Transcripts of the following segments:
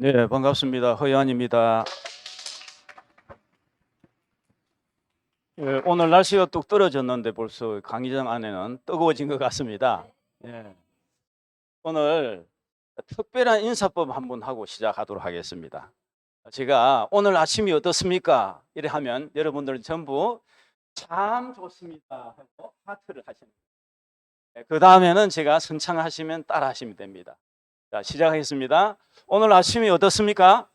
네, 반갑습니다. 허연입니다. 예, 오늘 날씨가 뚝 떨어졌는데 벌써 강의장 안에는 뜨거워진 것 같습니다. 예, 오늘 특별한 인사법 한번 하고 시작하도록 하겠습니다. 제가 오늘 아침이 어떻습니까? 이래 하면 여러분들은 전부 참 좋습니다 하고 하트를 하시는 거예요. 그 다음에는 제가 선창하시면 따라 하시면 됩니다. 자, 시작하겠습니다. 오늘 아침이 어떻습니까?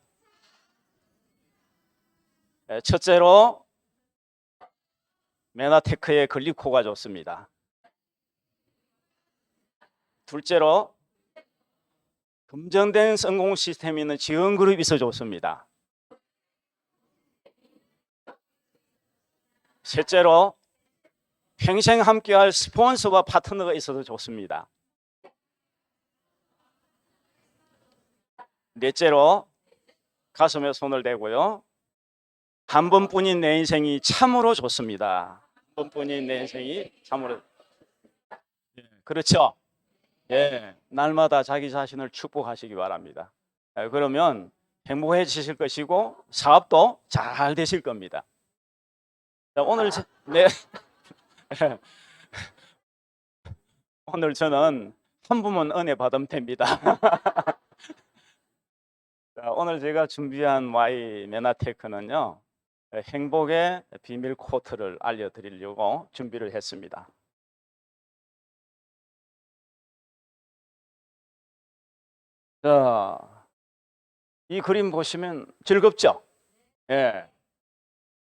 예, 첫째로 메나테크의 글리코가 좋습니다. 둘째로 검증된 성공 시스템이 있는 지원그룹이 있어 좋습니다. 셋째로 평생 함께할 스폰서와 파트너가 있어도 좋습니다. 넷째로 가슴에 손을 대고요. 한 번뿐인 내 인생이 참으로 좋습니다. 한 번뿐인 내 인생이 참으로. 그렇죠? 예, 날마다 자기 자신을 축복하시기 바랍니다. 그러면 행복해지실 것이고 사업도 잘 되실 겁니다. 자, 네. 오늘 저는 한 분만 은혜 받으면 됩니다. 자, 오늘 제가 준비한 Y 메나테크는요, 행복의 비밀 코트를 알려드리려고 준비를 했습니다. 자, 이 그림 보시면 즐겁죠? 예.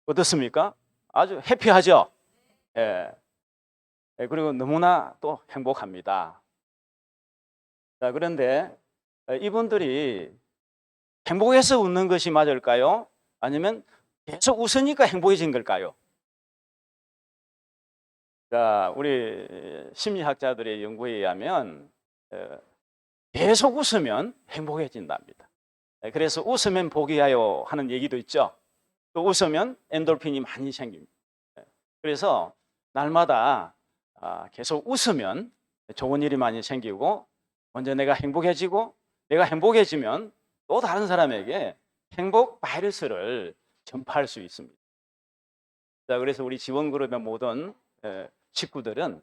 어떻습니까? 아주 해피하죠? 예. 예, 그리고 너무나 또 행복합니다. 자, 그런데 이분들이 행복해서 웃는 것이 맞을까요? 아니면 계속 웃으니까 행복해진 걸까요? 자, 우리 심리학자들의 연구에 의하면 계속 웃으면 행복해진답니다. 그래서 웃으면 복이하여 하는 얘기도 있죠. 또 웃으면 엔돌핀이 많이 생깁니다. 그래서 날마다 계속 웃으면 좋은 일이 많이 생기고 먼저 내가 행복해지고 내가 행복해지면 또 다른 사람에게 행복 바이러스를 전파할 수 있습니다. 자, 그래서 우리 지원그룹의 모든 식구들은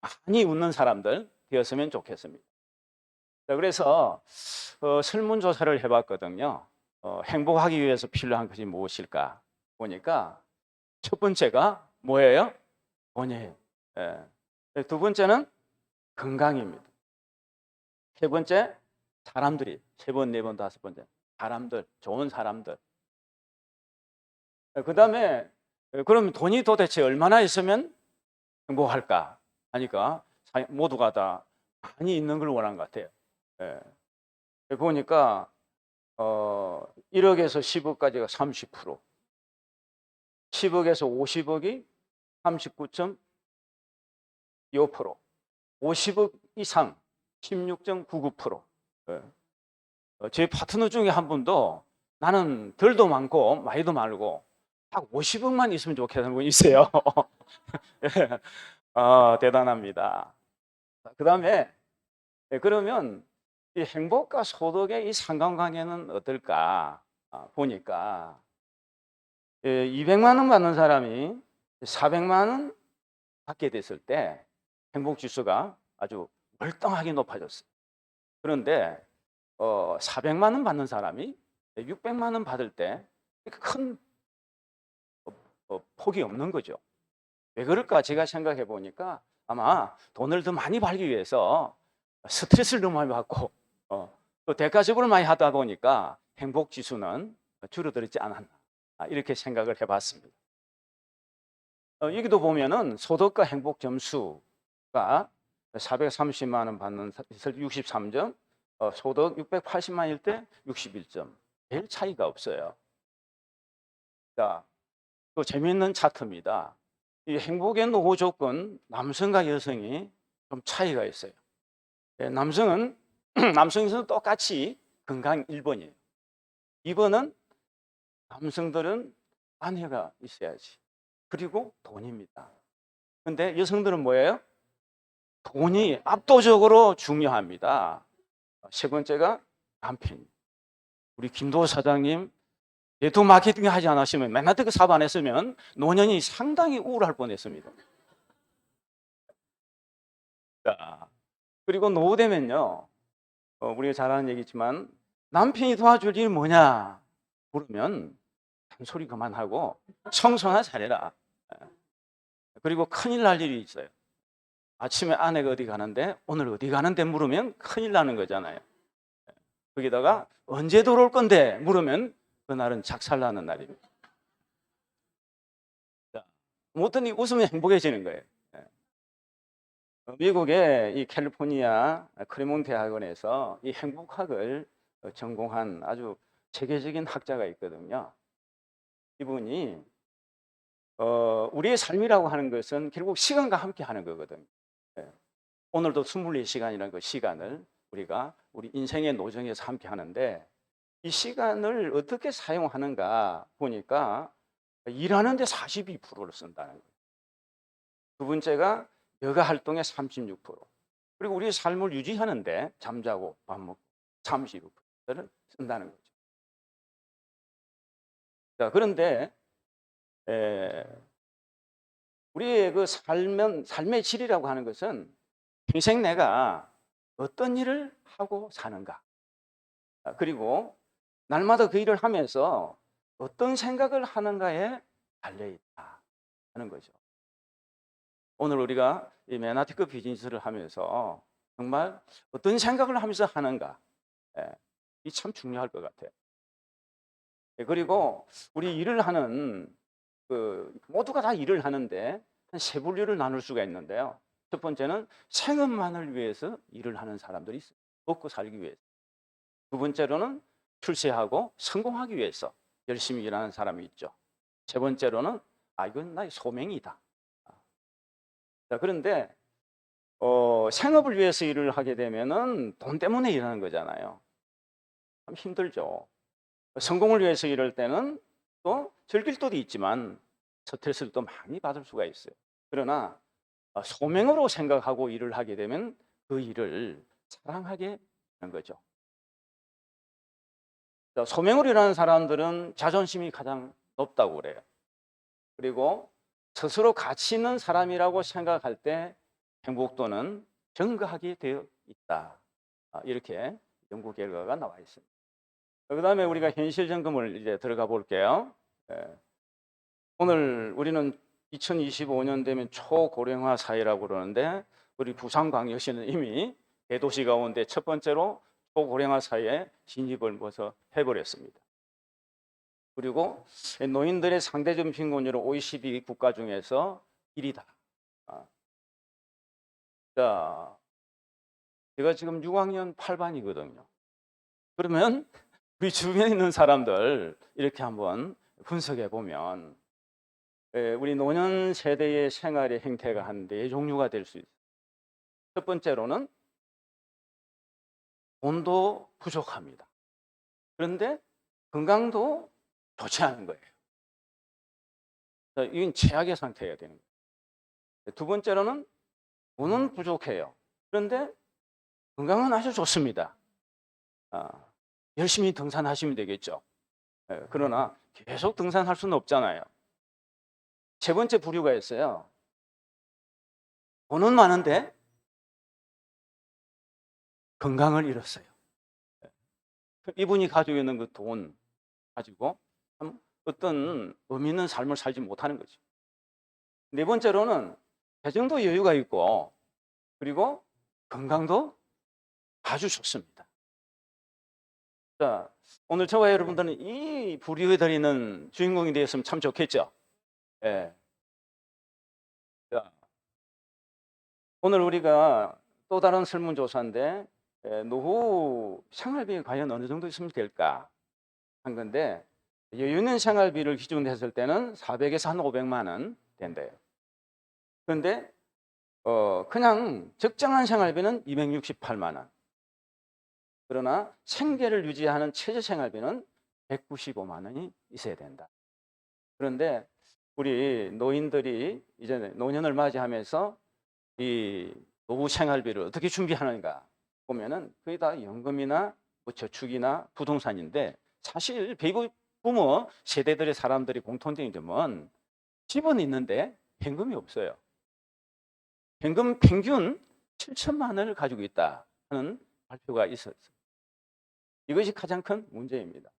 많이 웃는 사람들 되었으면 좋겠습니다. 자, 그래서 설문조사를 해봤거든요. 행복하기 위해서 필요한 것이 무엇일까 보니까 첫 번째가 뭐예요? 돈이에요. 두 번째는 건강입니다. 세 번째 사람들이 세 번, 네 번, 다섯 번째 사람들, 좋은 사람들. 그 다음에 그럼 돈이 도대체 얼마나 있으면 행복할까 하니까 모두가 다 많이 있는 걸 원하는 것 같아요. 보니까 1억에서 10억까지가 30%, 10억에서 50억이 39.25%, 50억 이상 16.99%. 제 파트너 중에 한 분도 나는 덜도 많고 많이도 말고 딱 50억만 있으면 좋겠다는 분이 있어요. 대단합니다. 그 다음에 그러면 이 행복과 소득의 이 상관관계는 어떨까 보니까 200만 원 받는 사람이 400만 원 받게 됐을 때 행복 지수가 아주 멀쩡하게 높아졌어요. 그런데 400만 원 받는 사람이 600만 원 받을 때 큰 폭이 없는 거죠. 왜 그럴까 제가 생각해 보니까 아마 돈을 더 많이 벌기 위해서 스트레스를 너무 많이 받고 또 대가적으로 많이 하다 보니까 행복 지수는 줄어들지 않았나 이렇게 생각을 해봤습니다. 여기도 보면은 소득과 행복 점수가 430만 원 받는 63점, 소득 680만일 때 61점. 별 차이가 없어요. 자, 또 재미있는 차트입니다. 이 행복의 노후 조건 남성과 여성이 좀 차이가 있어요. 남성은 남성에서는 똑같이 건강 1번이에요. 2번은 남성들은 아내가 있어야지. 그리고 돈입니다. 근데 여성들은 뭐예요? 돈이 압도적으로 중요합니다. 세 번째가 남편입니다. 우리 김도 사장님 네트워크 마케팅 하지 않았으면 맨날 그 사업 안 했으면 노년이 상당히 우울할 뻔했습니다. 자, 그리고 노후 되면요, 우리가 잘 아는 얘기지만 남편이 도와줄 일 뭐냐 물으면 잔소리 그만하고 청소나 잘해라. 그리고 큰일 날 일이 있어요. 아침에 아내가 어디 가는데 오늘 어디 가는데 물으면 큰일 나는 거잖아요. 거기다가 언제 돌아올 건데 물으면 그날은 작살나는 날입니다. 자, 뭐든 웃으면 행복해지는 거예요. 미국의 이 캘리포니아 크레몬트 대학원에서 이 행복학을 전공한 아주 체계적인 학자가 있거든요. 이분이 우리의 삶이라고 하는 것은 결국 시간과 함께 하는 거거든요. 오늘도 24시간이라는 그 시간을 우리가 우리 인생의 노정에서 함께 하는데, 이 시간을 어떻게 사용하는가 보니까 일하는 데 42%를 쓴다는 거예요. 두 번째가 여가 활동의 36%, 그리고 우리의 삶을 유지하는데 잠자고 밥 먹고 32%를 쓴다는 거죠. 자, 그런데 우리의 그 삶의 질이라고 하는 것은 평생 내가 어떤 일을 하고 사는가, 그리고 날마다 그 일을 하면서 어떤 생각을 하는가에 달려있다 하는 거죠. 오늘 우리가 이 메나티크 비즈니스를 하면서 정말 어떤 생각을 하면서 하는가, 이 참 중요할 것 같아요. 그리고 우리 일을 하는 모두가 다 일을 하는데 한 세 분류를 나눌 수가 있는데요. 첫 번째는 생업만을 위해서 일을 하는 사람들이 있어요. 먹고 살기 위해서. 두 번째로는 출세하고 성공하기 위해서 열심히 일하는 사람이 있죠. 세 번째로는 이건 나의 소명이다. 자, 그런데 생업을 위해서 일을 하게 되면은 돈 때문에 일하는 거잖아요. 참 힘들죠. 성공을 위해서 일할 때는 또 즐길 때도 있지만 스트레스를 또 많이 받을 수가 있어요. 그러나 소명으로 생각하고 일을 하게 되면 그 일을 사랑하게 되는 거죠. 소명으로 일하는 사람들은 자존심이 가장 높다고 그래요. 그리고 스스로 가치 있는 사람이라고 생각할 때 행복도는 증가하게 되어 있다. 이렇게 연구 결과가 나와 있습니다. 그 다음에 우리가 현실 점검을 이제 들어가 볼게요. 오늘 우리는 2025년 되면 초고령화 사회라고 그러는데, 우리 부산광역시는 이미 대도시 가운데 첫 번째로 초고령화 사회에 진입을 벌써 해버렸습니다. 그리고 노인들의 상대적 빈곤율은 OECD 국가 중에서 1위다. 자, 제가 지금 6학년 8반이거든요. 그러면 우리 주변에 있는 사람들 이렇게 한번 분석해 보면 우리 노년 세대의 생활의 행태가 한 4종류가 될 수 있어요. 첫 번째로는 돈도 부족합니다. 그런데 건강도 좋지 않은 거예요. 이건 최악의 상태가 되는 거예요. 두 번째로는 돈은 부족해요. 그런데 건강은 아주 좋습니다. 열심히 등산하시면 되겠죠. 그러나 계속 등산할 수는 없잖아요. 세 번째 부류가 있어요. 돈은 많은데 건강을 잃었어요. 이분이 가지고 있는 그 돈 가지고 어떤 의미 있는 삶을 살지 못하는 거죠. 네 번째로는 재정도 여유가 있고 그리고 건강도 아주 좋습니다. 자, 오늘 저와 여러분들은 이 부류에 들어있는 주인공이 되었으면 참 좋겠죠. 예. 자, 오늘 우리가 또 다른 설문조사인데 노후 생활비 과연 어느 정도 있으면 될까 한 건데, 여유 있는 생활비를 기준으로 했을 때는 400에서 한 500만 원 된대요. 그런데 그냥 적정한 생활비는 268만 원. 그러나 생계를 유지하는 최저 생활비는 195만 원이 있어야 된다. 그런데 우리 노인들이 이제 노년을 맞이하면서 이 노후 생활비를 어떻게 준비하는가 보면은 거의 다 연금이나 뭐 저축이나 부동산인데, 사실 베이비 부모 세대들의 사람들이 공통된 점은 집은 있는데 현금이 없어요. 현금 평균 7천만 원을 가지고 있다 하는 발표가 있었어요. 이것이 가장 큰 문제입니다.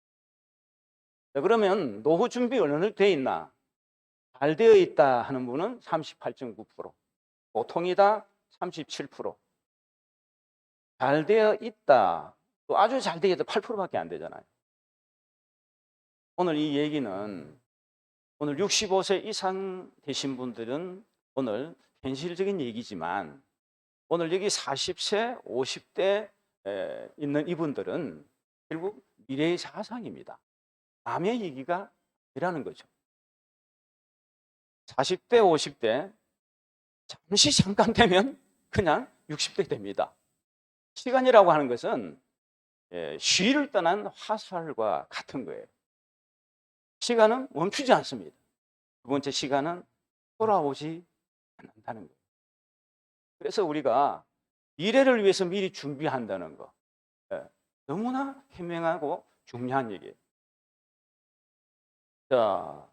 자, 그러면 노후 준비 어느 정도 돼 있나? 잘 되어 있다 하는 분은 38.9%, 보통이다 37%, 잘 되어 있다, 또 아주 잘 되어 있다 8%밖에 안 되잖아요. 오늘 이 얘기는 오늘 65세 이상 되신 분들은 오늘 현실적인 얘기지만 오늘 여기 40세, 50대 있는 이분들은 결국 미래의 자산입니다. 남의 얘기가 아니라는 거죠. 40대, 50대 잠깐 되면 그냥 60대 됩니다. 시간이라고 하는 것은 쉬를 떠난 화살과 같은 거예요. 시간은 멈추지 않습니다. 두 번째, 시간은 돌아오지 않는다는 거예요. 그래서 우리가 미래를 위해서 미리 준비한다는 거, 너무나 현명하고 중요한 얘기예요. 자,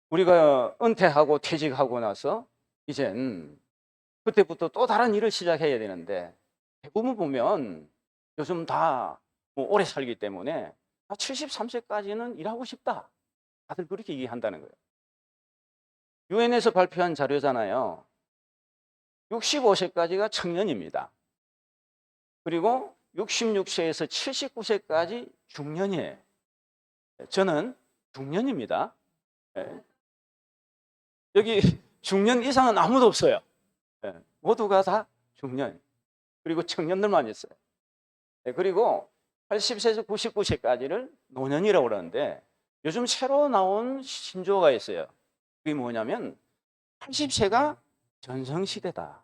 우리가 은퇴하고 퇴직하고 나서 이젠 그때부터 또 다른 일을 시작해야 되는데 대부분 보면 요즘 다 뭐 오래 살기 때문에 73세까지는 일하고 싶다. 다들 그렇게 얘기한다는 거예요. 유엔에서 발표한 자료잖아요. 65세까지가 청년입니다. 그리고 66세에서 79세까지 중년이에요. 저는 중년입니다. 여기 중년 이상은 아무도 없어요. 모두가 다 중년. 그리고 청년들만 있어요. 그리고 80세에서 99세까지를 노년이라고 그러는데 요즘 새로 나온 신조어가 있어요. 그게 뭐냐면 80세가 전성시대다.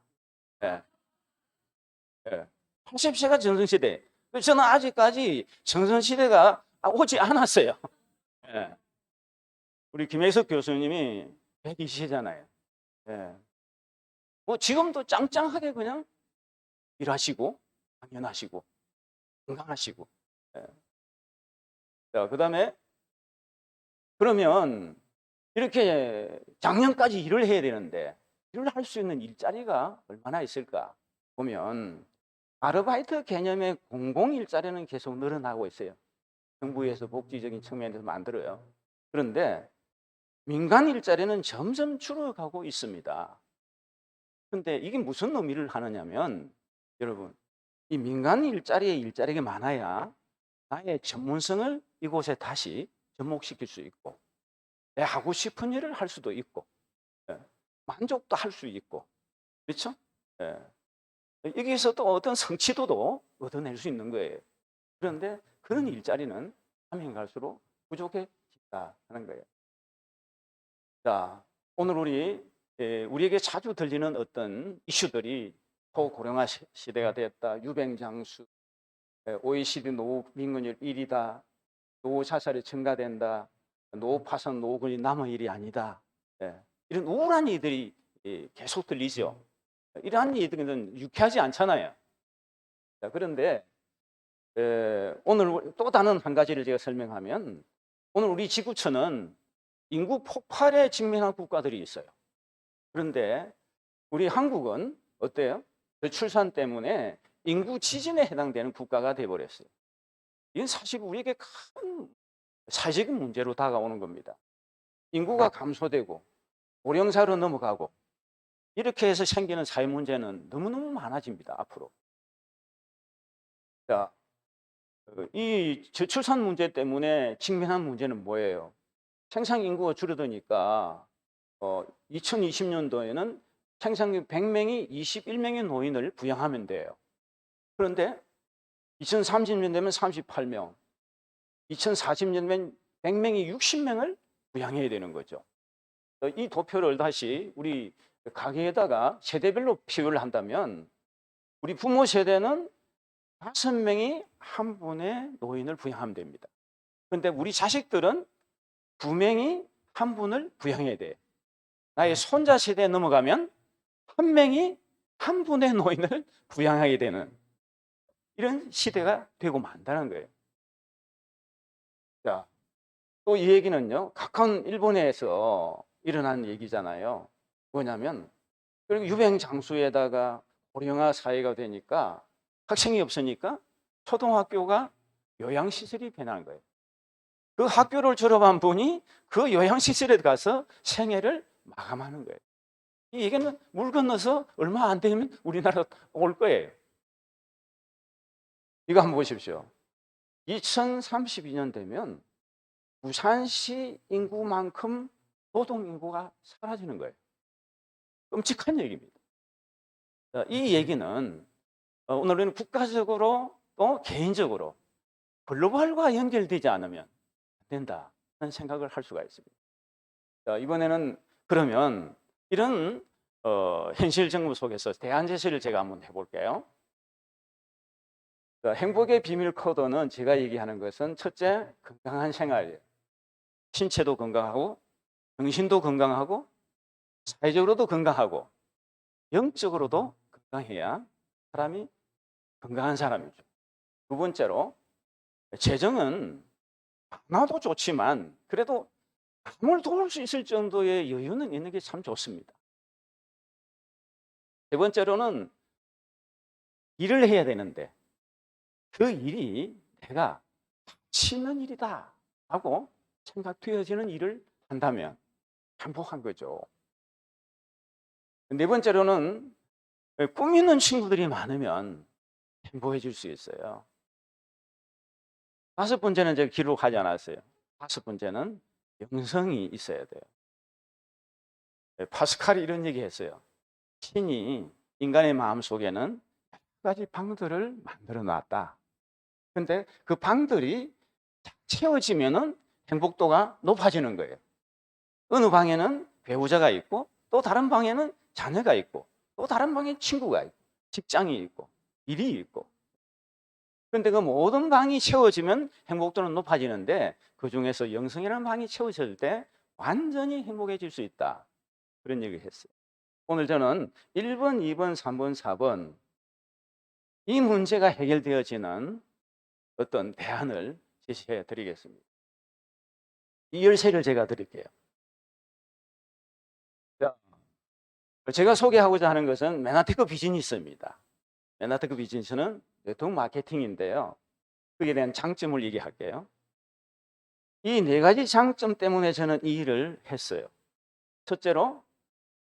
80세가 전성시대. 저는 아직까지 전성시대가 오지 않았어요. 우리 김혜석 교수님이 120세잖아요. 뭐 지금도 짱짱하게 그냥 일하시고 당연하시고 건강하시고. 자, 그다음에 그러면 이렇게 작년까지 일을 해야 되는데 일을 할 수 있는 일자리가 얼마나 있을까 보면 아르바이트 개념의 공공 일자리는 계속 늘어나고 있어요. 정부에서 복지적인 측면에서 만들어요. 그런데 민간 일자리는 점점 줄어가고 있습니다. 그런데 이게 무슨 의미를 하느냐면 여러분, 이 민간 일자리에 일자리가 많아야 나의 전문성을 이곳에 다시 접목시킬 수 있고 내 하고 싶은 일을 할 수도 있고 만족도 할 수 있고 그렇죠? 여기에서 또 어떤 성취도도 얻어낼 수 있는 거예요. 그런데 그런 일자리는 하면 갈수록 부족해진다 하는 거예요. 자, 오늘 우리에게 자주 들리는 어떤 이슈들이 초고령화 시대가 됐다, 유병장수, OECD 노후 빈곤율 1위다, 노후 자살이 증가된다, 노후 파산, 노후군이 남의 일이 아니다. 이런 우울한 이들이 계속 들리죠. 이러한 이들은 유쾌하지 않잖아요. 자, 그런데 오늘 또 다른 한 가지를 제가 설명하면 오늘 우리 지구촌은 인구 폭발에 직면한 국가들이 있어요. 그런데 우리 한국은 어때요? 저출산 때문에 인구 지진에 해당되는 국가가 되어버렸어요. 이건 사실 우리에게 큰 사회적인 문제로 다가오는 겁니다. 인구가 감소되고 고령사로 넘어가고 이렇게 해서 생기는 사회 문제는 너무너무 많아집니다. 앞으로. 자, 이 저출산 문제 때문에 직면한 문제는 뭐예요? 생산 인구가 줄어드니까 2020년도에는 생산력 100명이 21명의 노인을 부양하면 돼요. 그런데 2030년 되면 38명, 2040년 되면 100명이 60명을 부양해야 되는 거죠. 이 도표를 다시 우리 가계에다가 세대별로 비교를 한다면 우리 부모 세대는 5명이 한 분의 노인을 부양하면 됩니다. 그런데 우리 자식들은 2명이 한 분을 부양해야 돼요. 나의 손자 세대에 넘어가면 1명이 한 분의 노인을 부양하게 되는 이런 시대가 되고 만다는 거예요. 자, 또 이 얘기는요, 가까운 일본에서 일어난 얘기잖아요. 뭐냐면, 그리고 유행 장수에다가 고령화 사회가 되니까 학생이 없으니까 초등학교가 요양시설이 변한 거예요. 그 학교를 졸업한 분이 그 요양시설에 가서 생애를 마감하는 거예요. 이 얘기는 물 건너서 얼마 안 되면 우리나라 올 거예요. 이거 한번 보십시오. 2032년 되면 부산시 인구만큼 노동 인구가 사라지는 거예요. 끔찍한 얘기입니다. 이 얘기는 오늘은 국가적으로 또 개인적으로 글로벌과 연결되지 않으면 안 된다는 생각을 할 수가 있습니다. 자, 이번에는 그러면 이런 현실 정부 속에서 대안 제시를 제가 한번 해볼게요. 자, 행복의 비밀 코드는 제가 얘기하는 것은 첫째, 건강한 생활이에요. 신체도 건강하고 정신도 건강하고 사회적으로도 건강하고 영적으로도 건강해야 사람이 건강한 사람이죠. 두 번째로 재정은 많아도 좋지만 그래도 남을 도울 수 있을 정도의 여유는 있는 게 참 좋습니다. 세 번째로는 일을 해야 되는데 그 일이 내가 가치 있는 일이다 하고 생각되어지는 일을 한다면 행복한 거죠. 네 번째로는 꿈 있는 친구들이 많으면 행복해질 수 있어요. 다섯 번째는 제가 기록하지 않았어요. 다섯 번째는 영성이 있어야 돼요. 파스칼이 이런 얘기 했어요. 신이 인간의 마음 속에는 여러 가지 방들을 만들어 놨다. 근데 그 방들이 채워지면은 행복도가 높아지는 거예요. 어느 방에는 배우자가 있고 또 다른 방에는 자녀가 있고 또 다른 방에 친구가 있고 직장이 있고 일이 있고. 그런데 그 모든 방이 채워지면 행복도는 높아지는데 그 중에서 영성이라는 방이 채워질 때 완전히 행복해질 수 있다. 그런 얘기를 했어요. 오늘 저는 1번, 2번, 3번, 4번 이 문제가 해결되어지는 어떤 대안을 제시해 드리겠습니다. 이 열쇠를 제가 드릴게요. 자, 제가 소개하고자 하는 것은 맨하테크 비즈니스입니다. 맨하테크 비즈니스는 네트워크 마케팅인데요. 그에 대한 장점을 얘기할게요. 이 네 가지 장점 때문에 저는 이 일을 했어요. 첫째로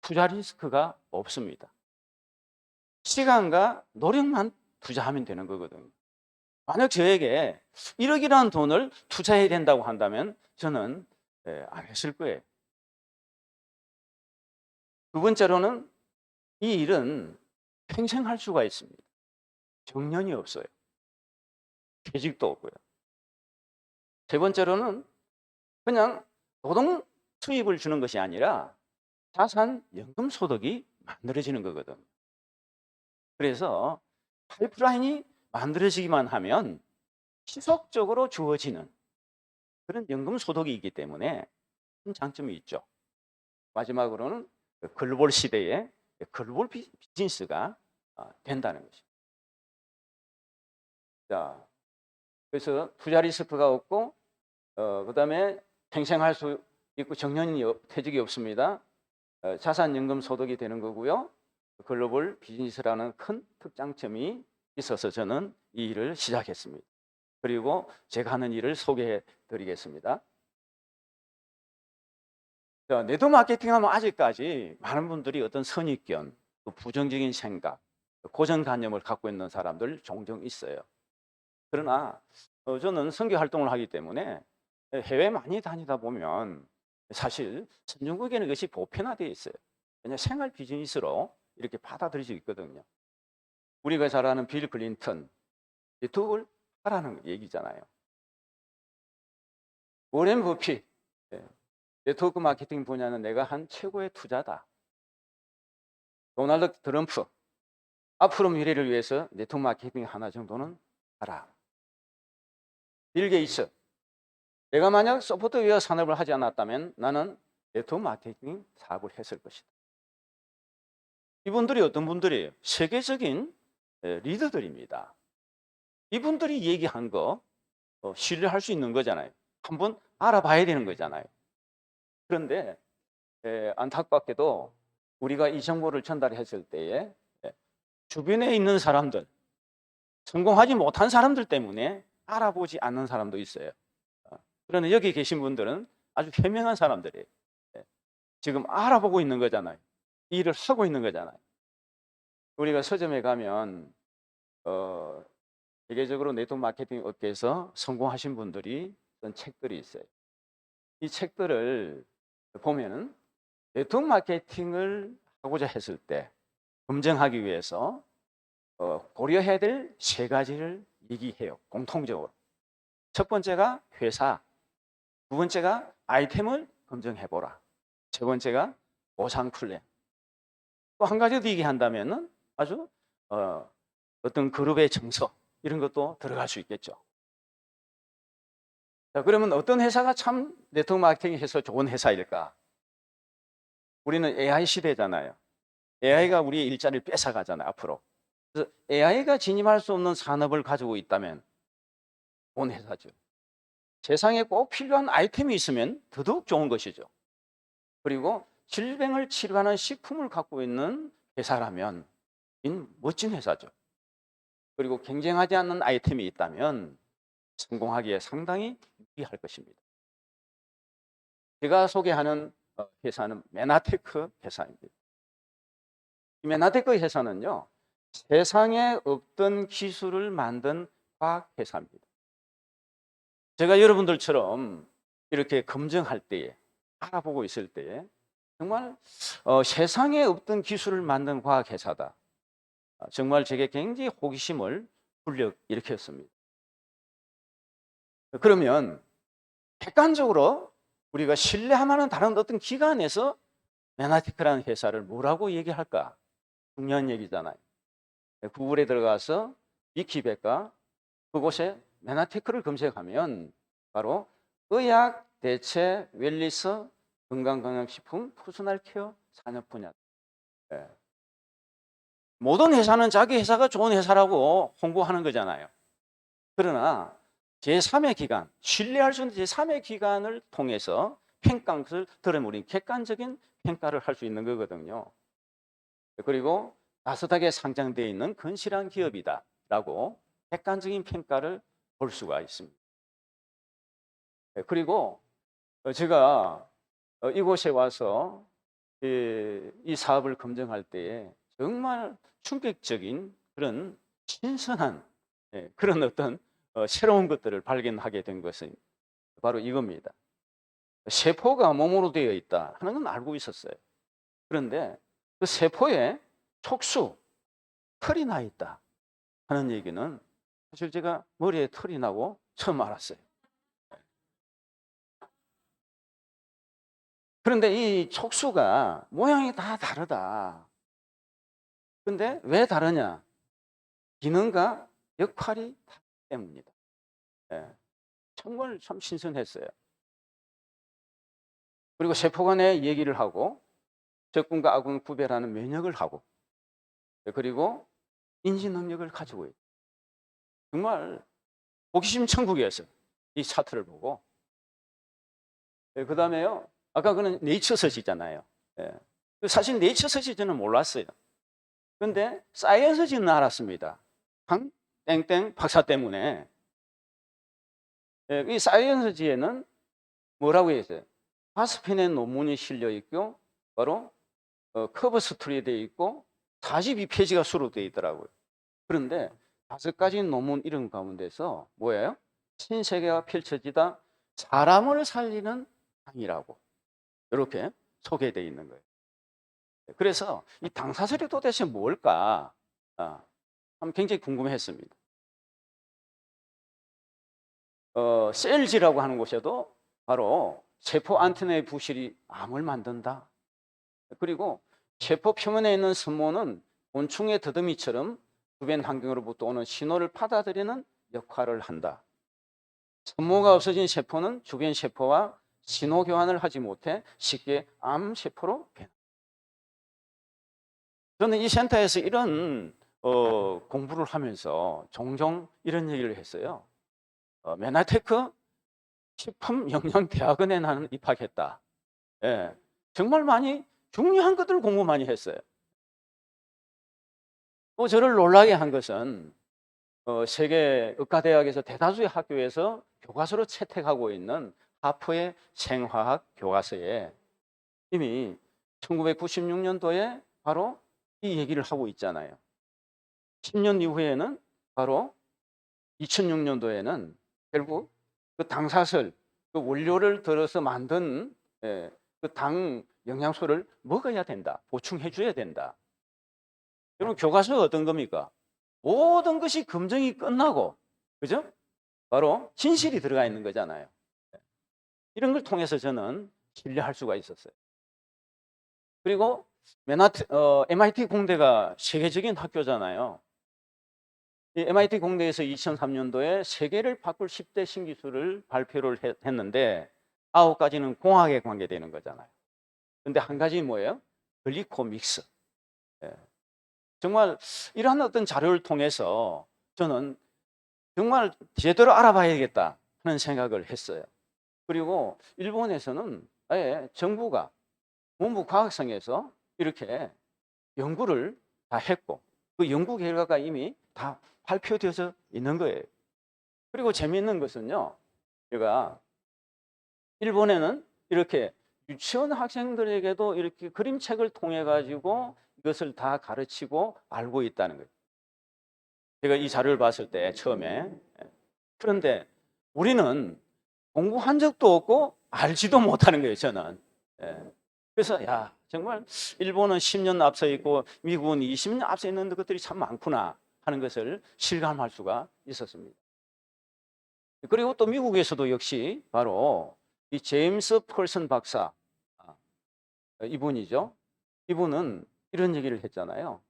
투자 리스크가 없습니다. 시간과 노력만 투자하면 되는 거거든요. 만약 저에게 1억이라는 돈을 투자해야 된다고 한다면 저는 안 했을 거예요. 두 번째로는 이 일은 평생 할 수가 있습니다. 정년이 없어요. 퇴직도 없고요. 세 번째로는 그냥 노동 수입을 주는 것이 아니라 자산 연금 소득이 만들어지는 거거든. 그래서 파이프라인이 만들어지기만 하면 지속적으로 주어지는 그런 연금 소득이 있기 때문에 큰 장점이 있죠. 마지막으로는 글로벌 시대에 글로벌 비즈니스가 된다는 것입니다. 자, 그래서 투자 리스크가 없고 그다음에 평생할 수 있고 정년이 퇴직이 없습니다. 자산연금 소득이 되는 거고요. 글로벌 비즈니스라는 큰 특장점이 있어서 저는 이 일을 시작했습니다. 그리고 제가 하는 일을 소개해 드리겠습니다. 네트워크 마케팅 하면 아직까지 많은 분들이 어떤 선입견, 또 부정적인 생각, 고정관념을 갖고 있는 사람들 종종 있어요. 그러나 저는 선교 활동을 하기 때문에 해외 많이 다니다 보면 사실 선진국에는 이것이 보편화되어 있어요. 그냥 생활 비즈니스로 이렇게 받아들여지고 있거든요. 우리가 잘 아는 빌 클린턴, 네트워크를 하라는 얘기잖아요. 워렌 버핏, 네트워크 마케팅 분야는 내가 한 최고의 투자다. 도널드 트럼프, 앞으로 미래를 위해서 네트워크 마케팅 하나 정도는 하라. 빌 게이츠, 내가 만약 소프트웨어 산업을 하지 않았다면 나는 네트워크 마케팅 사업을 했을 것이다. 이분들이 어떤 분들이에요? 세계적인 리더들입니다. 이분들이 얘기한 거 신뢰할 수 있는 거잖아요. 한번 알아봐야 되는 거잖아요. 그런데 안타깝게도 우리가 이 정보를 전달했을 때에 주변에 있는 사람들, 성공하지 못한 사람들 때문에 알아보지 않는 사람도 있어요. 그러나 여기 계신 분들은 아주 현명한 사람들이에요. 지금 알아보고 있는 거잖아요. 일을 하고 있는 거잖아요. 우리가 서점에 가면 세계적으로 네트워크 마케팅 업계에서 성공하신 분들이 쓴 책들이 있어요. 이 책들을 보면은 네트워크 마케팅을 하고자 했을 때 검증하기 위해서 고려해야 될 세 가지를 얘기해요. 공통적으로. 첫 번째가 회사, 두 번째가 아이템을 검증해보라. 세 번째가 보상 플랜. 또 한 가지 더 얘기한다면은 아주 어떤 그룹의 정서 이런 것도 들어갈 수 있겠죠. 자, 그러면 어떤 회사가 참 네트워크 마케팅에서 좋은 회사일까? 우리는 AI 시대잖아요. AI가 우리의 일자리를 뺏어가잖아요, 앞으로. 그래서 AI가 진입할 수 없는 산업을 가지고 있다면 좋은 회사죠. 세상에 꼭 필요한 아이템이 있으면 더더욱 좋은 것이죠. 그리고 질병을 치료하는 식품을 갖고 있는 회사라면 멋진 회사죠. 그리고 경쟁하지 않는 아이템이 있다면 성공하기에 상당히 유리할 것입니다. 제가 소개하는 회사는 메나테크 회사입니다. 이 메나테크 회사는요, 세상에 없던 기술을 만든 과학 회사입니다. 제가 여러분들처럼 이렇게 검증할 때에, 알아보고 있을 때에 정말 세상에 없던 기술을 만든 과학 회사다. 정말 제게 굉장히 호기심을 불러일으켰습니다. 그러면 객관적으로 우리가 신뢰할 만한 다른 어떤 기관에서 메나테크라는 회사를 뭐라고 얘기할까? 중요한 얘기잖아요. 구글에 들어가서 위키백과 그곳에 메나테크를 검색하면 바로 의학, 대체, 웰니스, 건강식품, 퍼스널 케어 산업 분야. 모든 회사는 자기 회사가 좋은 회사라고 홍보하는 거잖아요. 그러나 제3의 기관, 신뢰할 수 있는 제3의 기관을 통해서 평가를 들으면 우리 객관적인 평가를 할 수 있는 거거든요. 그리고 나스닥에 상장되어 있는 건실한 기업이다라고 객관적인 평가를 볼 수가 있습니다. 그리고 제가 이곳에 와서 이 사업을 검증할 때에 정말 충격적인 그런 신선한 그런 어떤 새로운 것들을 발견하게 된 것은 바로 이겁니다. 세포가 몸으로 되어 있다 하는 건 알고 있었어요. 그런데 그 세포에 촉수, 털이 나 있다 하는 얘기는 사실 제가 머리에 털이 나고 처음 알았어요. 그런데 이 촉수가 모양이 다 다르다. 근데 왜 다르냐? 기능과 역할이 다르기 때문입니다. 정말 참 신선했어요. 그리고 세포가 내 얘기를 하고 적군과 악군을 구별하는 면역을 하고 그리고 인지 능력을 가지고 있다. 정말 호기심 천국이었어요. 이 차트를 보고. 그 다음에요. 아까 그는 네이처 서시잖아요. 사실 네이처 서시 저는 몰랐어요. 그런데 사이언스지는 알았습니다. 한 땡땡 박사 때문에. 이 사이언스지에는 뭐라고 했어요? 파스펜의 논문이 실려 있고 바로 커버 스토리에 되어 있고 42페이지가 수록되어 있더라고요. 그런데 5가지 논문 이름 가운데서 뭐예요? 신세계가 펼쳐지다 사람을 살리는 강이라고 이렇게 소개되어 있는 거예요. 그래서 이 당사슬이 도대체 뭘까? 굉장히 궁금했습니다. 셀지라고 하는 곳에도 바로 세포 안테나의 부실이 암을 만든다. 그리고 세포 표면에 있는 섬모는 곤충의 더듬이처럼 주변 환경으로부터 오는 신호를 받아들이는 역할을 한다. 섬모가 없어진 세포는 주변 세포와 신호 교환을 하지 못해 쉽게 암 세포로 변한다. 저는 이 센터에서 이런 공부를 하면서 종종 이런 얘기를 했어요. 메나테크 식품영양대학원에 나는 입학했다. 예, 정말 많이 중요한 것들 공부 많이 했어요. 또 저를 놀라게 한 것은 세계 의과대학에서 대다수의 학교에서 교과서로 채택하고 있는 하퍼의 생화학 교과서에 이미 1996년도에 바로 이 얘기를 하고 있잖아요. 10년 이후에는 바로 2006년도에는 결국 그 당사슬, 그 원료를 들어서 만든 그 당 영양소를 먹어야 된다. 보충해 줘야 된다. 여러분 교과서가 어떤 겁니까? 모든 것이 검증이 끝나고, 그죠? 바로 진실이 들어가 있는 거잖아요. 이런 걸 통해서 저는 신뢰할 수가 있었어요. 그리고 MIT 공대가 세계적인 학교잖아요. 이 MIT 공대에서 2003년도에 세계를 바꿀 10대 신기술을 발표를 했는데 9가지는 공학에 관계되는 거잖아요. 근데 한 가지 뭐예요? 글리코믹스. 예. 정말 이러한 어떤 자료를 통해서 저는 정말 제대로 알아봐야겠다 하는 생각을 했어요. 그리고 일본에서는 아예 정부가 문부 과학성에서 이렇게 연구를 다 했고 그 연구 결과가 이미 다 발표되어서 있는 거예요. 그리고 재미있는 것은요, 제가 일본에는 이렇게 유치원 학생들에게도 이렇게 그림책을 통해 가지고 이것을 다 가르치고 알고 있다는 거예요. 제가 이 자료를 봤을 때 처음에. 그런데 우리는 공부한 적도 없고 알지도 못하는 거예요, 저는. 그래서 야, 정말 일본은 10년 앞서 있고 미국은 20년 앞서 있는 것들이 참 많구나 하는 것을 실감할 수가 있었습니다. 그리고 또 미국에서도 역시 바로 이 제임스 펄슨 박사, 이분이죠. 이분은 이런 얘기를 했잖아요.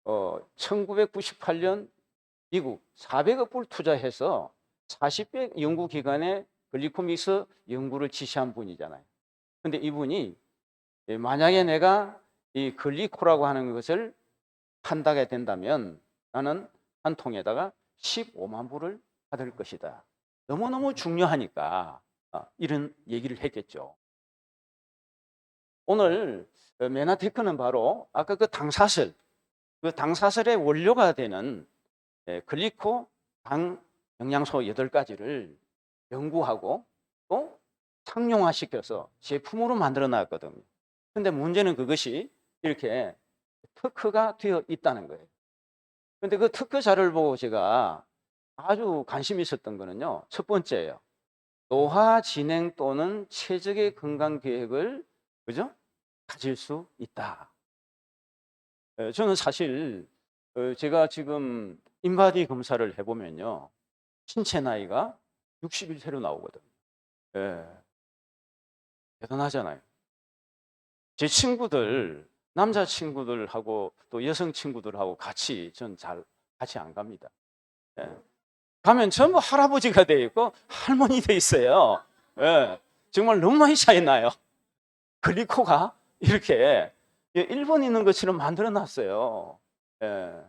1998년 미국 400억 불 투자해서 40개 연구기관에 글리코믹스 연구를 지시한 분이잖아요. 근데 이분이 만약에 내가 이 글리코라고 하는 것을 판다게 된다면 나는 한 통에다가 15만 불을 받을 것이다. 너무너무 중요하니까 이런 얘기를 했겠죠. 오늘 메나테크는 바로 아까 그 당사슬, 그 당사슬의 원료가 되는 글리코 당 영양소 8가지를 연구하고 또 상용화시켜서 제품으로 만들어 놨거든요. 근데 문제는 그것이 이렇게 특허가 되어 있다는 거예요. 근데 그 특허 자료를 보고 제가 아주 관심이 있었던 거는요, 첫 번째예요. 노화 진행 또는 최적의 건강 계획을, 그죠? 가질 수 있다. 저는 사실 제가 지금 인바디 검사를 해보면요, 신체 나이가 61세로 나오거든요. 예, 대단하잖아요. 제 친구들, 남자 친구들하고 또 여성 친구들하고 같이 전 잘 같이 안 갑니다. 예. 가면 전부 할아버지가 돼 있고 할머니 돼 있어요. 예. 정말 너무 많이 차이 나요. 글리코가 이렇게 일본 있는 것처럼 만들어 놨어요. 예.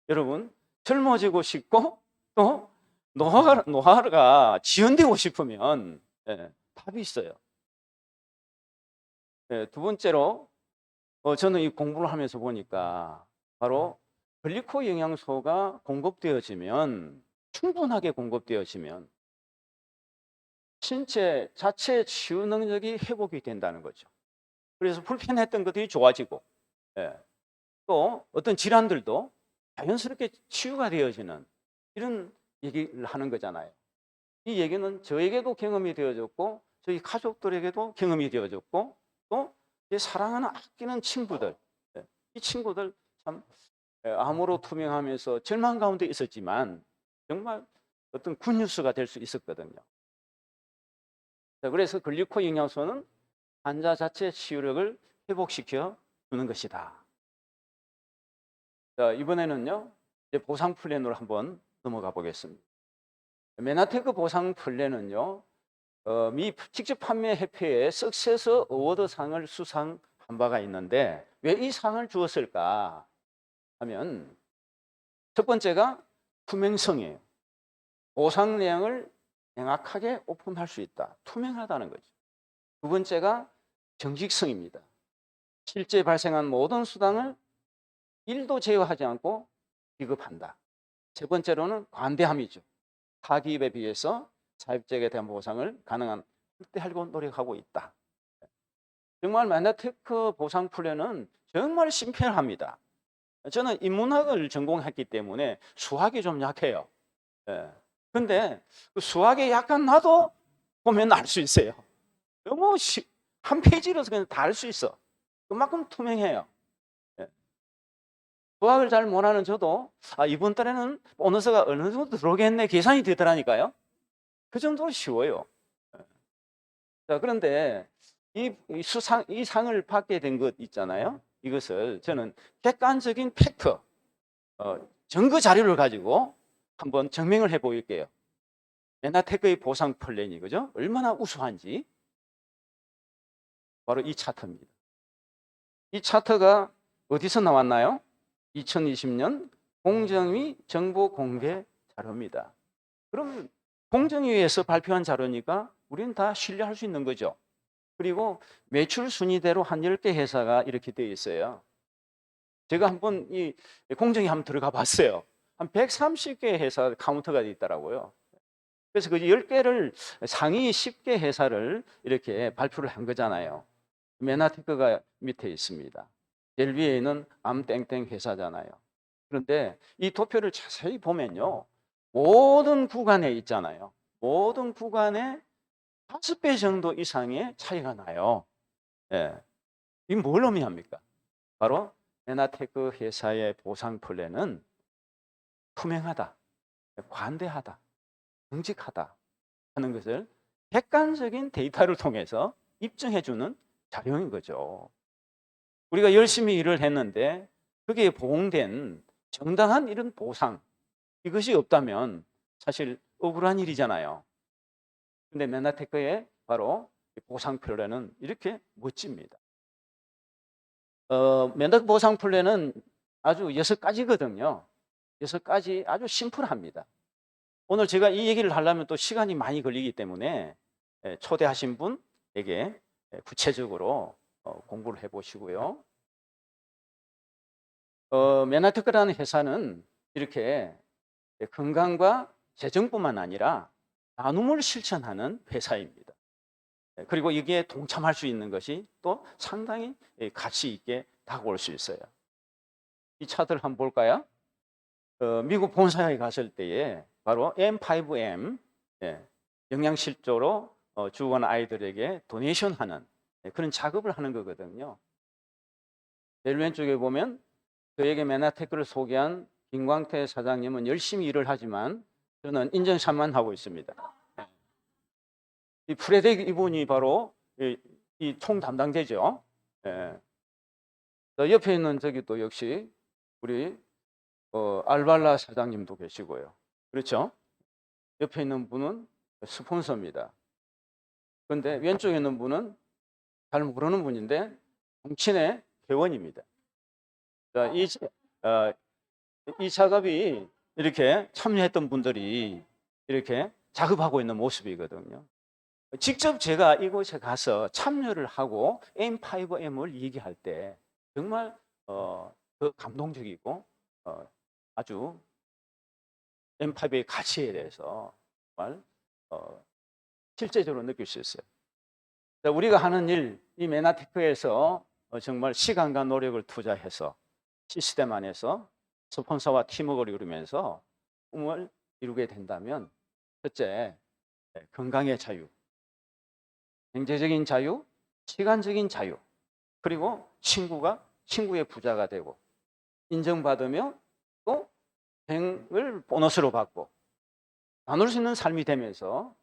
여러분, 젊어지고 싶고 또 노화가 지연되고 싶으면 답이 있어요. 두 번째로 저는 이 공부를 하면서 보니까 바로 글리코 영양소가 공급되어지면, 충분하게 공급되어지면 신체 자체 치유 능력이 회복이 된다는 거죠. 그래서 불편했던 것들이 좋아지고 또 어떤 질환들도 자연스럽게 치유가 되어지는 이런 얘기를 하는 거잖아요. 이 얘기는 저에게도 경험이 되어졌고 저희 가족들에게도 경험이 되어졌고 또 제 사랑하는 아끼는 친구들, 이 친구들 참 암으로 투명하면서 절망 가운데 있었지만 정말 어떤 굿뉴스가 될 수 있었거든요. 그래서 글리코 영양소는 환자 자체의 치유력을 회복시켜 주는 것이다. 자, 이번에는요, 보상 플랜으로 한번 넘어가 보겠습니다. 메나테크 보상 플랜은요, 미 직접 판매 협회의 석세서 어워드상을 수상한 바가 있는데 왜 이 상을 주었을까 하면 첫 번째가 투명성이에요. 보상 내용을 명확하게 오픈할 수 있다. 투명하다는 거죠. 두 번째가 정직성입니다. 실제 발생한 모든 수당을 1도 제어하지 않고 지급한다. 세 번째로는 관대함이죠. 타기입에 비해서 사업자에게 대한 보상을 가능한 확대하려고 노력하고 있다. 정말 맨하테크 보상 플랜은 정말 심플합니다. 저는 인문학을 전공했기 때문에 수학이 좀 약해요. 예. 근데 그 수학이 약간 나도 보면 알 수 있어요. 너무 한 페이지로서 그냥 다 알 수 있어. 그만큼 투명해요. 예. 수학을 잘 못하는 저도 이번 달에는 보너스가 어느 정도 들어오겠네 계산이 되더라니까요. 그 정도로 쉬워요. 예. 자, 그런데 이 상을 받게 된 것 있잖아요. 이것을 저는 객관적인 팩트, 증거 자료를 가지고 한번 증명을 해 보일게요. 맨하테크의 보상 플랜이 그죠? 얼마나 우수한지 바로 이 차트입니다. 이 차트가 어디서 나왔나요? 2020년 공정위 정보 공개 자료입니다. 그럼 공정위에서 발표한 자료니까 우리는 다 신뢰할 수 있는 거죠. 그리고 매출 순위대로 한 10개 회사가 이렇게 되어 있어요. 제가 한번 이 공정위 한번 들어가 봤어요. 한 130개 회사 카운터가 있더라고요. 그래서 그 10개를 상위 10개 회사를 이렇게 발표를 한 거잖아요. 맨하테크가 밑에 있습니다. 제일 위에 있는 암땡땡 회사잖아요. 그런데 이 도표를 자세히 보면요. 모든 구간에 있잖아요. 모든 구간에 5배 정도 이상의 차이가 나요. 예. 이게 뭘 의미합니까? 바로 맨하테크 회사의 보상 플랜은 투명하다, 관대하다, 정직하다 하는 것을 객관적인 데이터를 통해서 입증해주는 자료인 거죠. 우리가 열심히 일을 했는데 거기에 보응된 정당한 이런 보상, 이것이 없다면 사실 억울한 일이잖아요. 근데 맨하테크의 바로 보상 플랜은 이렇게 멋집니다. 맨하테크 보상 플랜은 아주 6가지거든요. 6가지 아주 심플합니다. 오늘 제가 이 얘기를 하려면 또 시간이 많이 걸리기 때문에 초대하신 분에게 구체적으로 공부를 해보시고요. 맨하테크라는 회사는 이렇게 건강과 재정뿐만 아니라 나눔을 실천하는 회사입니다. 그리고 여기에 동참할 수 있는 것이 또 상당히 가치 있게 다가올 수 있어요. 이 차트를 한번 볼까요? 미국 본사에 갔을 때에 바로 M5M 영양실조로 죽어가는 아이들에게 도네이션하는 그런 작업을 하는 거거든요. 제일 왼쪽에 보면 저에게 맨하테크를 소개한 김광태 사장님은 열심히 일을 하지만 저는 인증샷만 하고 있습니다. 이 프레덱 이분이 바로 이 총 담당자죠. 옆에 있는 저기 또 역시 우리 알발라 사장님도 계시고요. 그렇죠? 옆에 있는 분은 스폰서입니다. 그런데 왼쪽에 있는 분은 잘 모르는 분인데 정친의 회원입니다. 자, 이 작업이 이렇게 참여했던 분들이 이렇게 작업하고 있는 모습이거든요. 직접 제가 이곳에 가서 참여를 하고 M5M을 얘기할 때 정말 그 감동적이고 아주 M5의 가치에 대해서 정말 실제적으로 느낄 수 있어요. 자, 우리가 하는 일, 이 맨하테크에서 정말 시간과 노력을 투자해서 시스템 안에서 스폰서와 팀워크를 이루면서 꿈을 이루게 된다면 첫째, 건강의 자유, 경제적인 자유, 시간적인 자유, 그리고 친구의 부자가 되고 인정받으며 또 행을 보너스로 받고 나눌 수 있는 삶이 되면서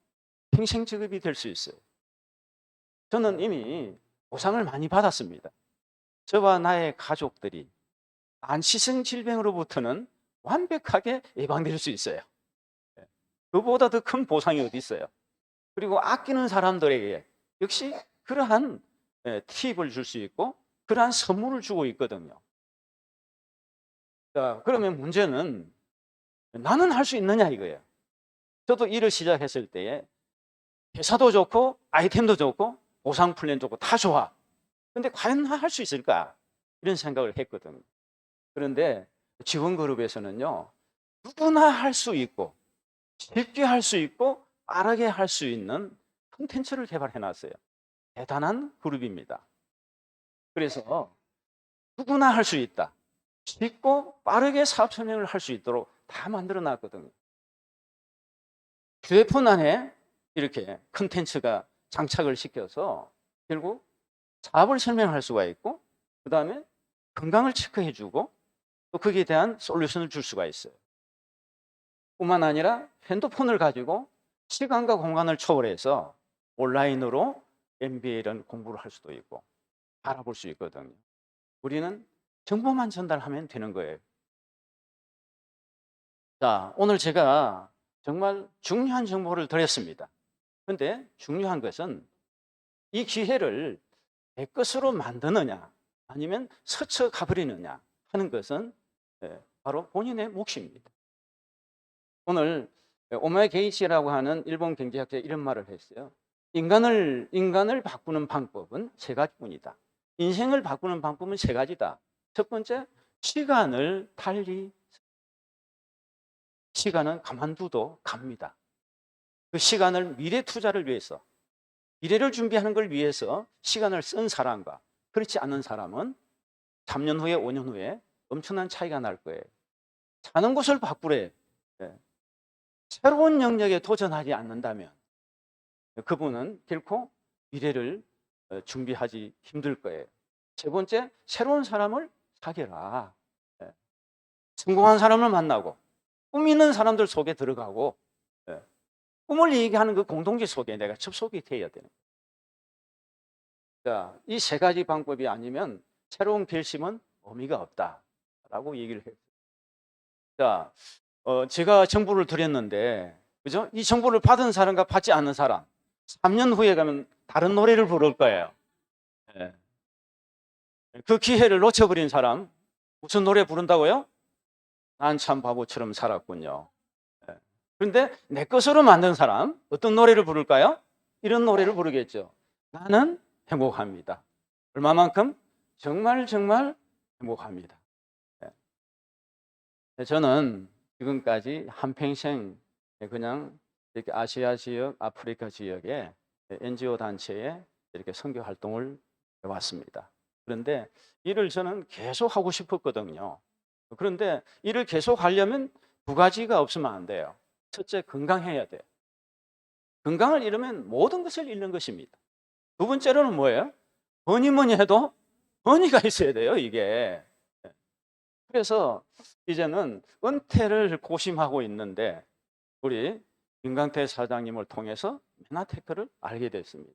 평생 직업이 될 수 있어요. 저는 이미 보상을 많이 받았습니다. 저와 나의 가족들이 난치성 질병으로부터는 완벽하게 예방될 수 있어요. 그보다 더 큰 보상이 어디 있어요? 그리고 아끼는 사람들에게 역시 그러한 팁을 줄 수 있고 그러한 선물을 주고 있거든요. 자, 그러면 문제는 나는 할 수 있느냐 이거예요. 저도 일을 시작했을 때에 회사도 좋고 아이템도 좋고 보상 플랜 좋고 다 좋아. 근데 과연 할 수 있을까? 이런 생각을 했거든요. 그런데 지원그룹에서는요, 누구나 할 수 있고 쉽게 할 수 있고 빠르게 할 수 있는 콘텐츠를 개발해 놨어요. 대단한 그룹입니다. 그래서 누구나 할 수 있다. 쉽고 빠르게 사업 설명을 할 수 있도록 다 만들어 놨거든요. 휴대폰 안에 이렇게 콘텐츠가 장착을 시켜서 결국 사업을 설명할 수가 있고, 그 다음에 건강을 체크해 주고 또 거기에 대한 솔루션을 줄 수가 있어요. 뿐만 아니라 핸드폰을 가지고 시간과 공간을 초월해서 온라인으로 MBA라는 공부를 할 수도 있고 알아볼 수 있거든요. 우리는 정보만 전달하면 되는 거예요. 자, 오늘 제가 정말 중요한 정보를 드렸습니다. 그런데 중요한 것은 이 기회를 내 것으로 만드느냐 아니면 스쳐 가버리느냐 하는 것은 바로 본인의 몫입니다. 오늘 오마이 게이시라고 하는 일본 경제학자 이런 말을 했어요. 인간을 바꾸는 방법은 세 가지뿐이다. 인생을 바꾸는 방법은 세 가지다. 첫 번째, 시간을 달리. 시간은 가만두도 갑니다. 그 시간을 미래 투자를 위해서, 미래를 준비하는 걸 위해서 시간을 쓴 사람과 그렇지 않은 사람은 3년 후에 5년 후에 엄청난 차이가 날 거예요. 사는 곳을 바꾸래. 새로운 영역에 도전하지 않는다면 그분은 결코 미래를 준비하기 힘들 거예요. 세 번째, 새로운 사람을 사귀라. 성공한 사람을 만나고 꿈 있는 사람들 속에 들어가고 꿈을 얘기하는 그 공동체 속에 내가 접속이 되어야 되는 거예요. 자, 이 세 가지 방법이 아니면 새로운 결심은 의미가 없다라고 얘기를 해요. 자, 제가 정보를 드렸는데, 그죠? 이 정보를 받은 사람과 받지 않는 사람, 3년 후에 가면 다른 노래를 부를 거예요. 예. 그 기회를 놓쳐버린 사람, 무슨 노래 부른다고요? 난 참 바보처럼 살았군요. 예. 그런데 내 것으로 만든 사람, 어떤 노래를 부를까요? 이런 노래를 부르겠죠. 나는 행복합니다. 얼마만큼? 정말 정말 행복합니다. 예. 저는 지금까지 한평생 그냥 이렇게 아시아 지역, 아프리카 지역에 NGO 단체에 이렇게 선교 활동을 해왔습니다. 그런데 일을 저는 계속 하고 싶었거든요. 그런데 일을 계속 하려면 두 가지가 없으면 안 돼요. 첫째, 건강해야 돼요. 건강을 잃으면 모든 것을 잃는 것입니다. 두 번째로는 뭐예요? 뭐니 해도 번이가 있어야 돼요, 이게. 그래서 이제는 은퇴를 고심하고 있는데 우리 김강태 사장님을 통해서 메나테크를 알게 됐습니다.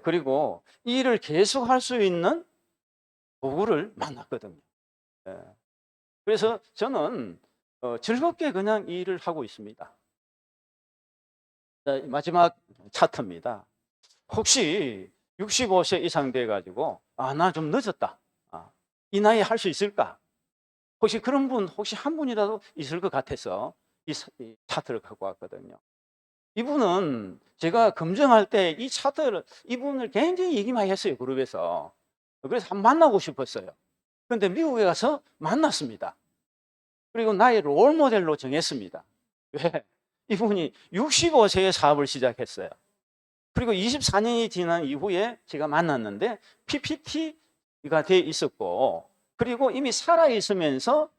그리고 이 일을 계속 할 수 있는 도구를 만났거든요. 그래서 저는 즐겁게 그냥 이 일을 하고 있습니다. 자, 마지막 차트입니다. 혹시 65세 이상 돼가지고 나 좀 늦었다. 이 나이에 할 수 있을까? 혹시 그런 분 혹시 한 분이라도 있을 것 같아서 이 차트를 갖고 왔거든요. 이분은 제가 검증할 때 이 차트를 이분을 굉장히 얘기 많이 했어요, 그룹에서. 그래서 한번 만나고 싶었어요. 그런데 미국에 가서 만났습니다. 그리고 나의 롤 모델로 정했습니다. 왜? 이분이 65세에 사업을 시작했어요. 그리고 24년이 지난 이후에 제가 만났는데 PPT가 돼 있었고, 그리고 이미 살아 있으면서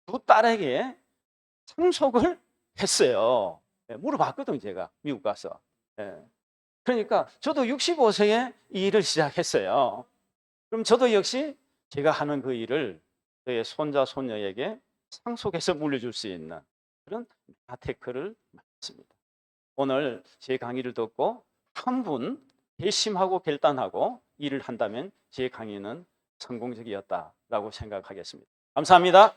두 딸에게 상속을 했어요. 물어봤거든요, 제가 미국 가서. 그러니까 저도 65세에 이 일을 시작했어요. 그럼 저도 역시 제가 하는 그 일을 저의 손자, 손녀에게 상속해서 물려줄 수 있는 그런 아테크를 만났습니다. 오늘 제 강의를 듣고 한 분 결심하고 결단하고 일을 한다면 제 강의는 성공적이었다라고 생각하겠습니다. 감사합니다.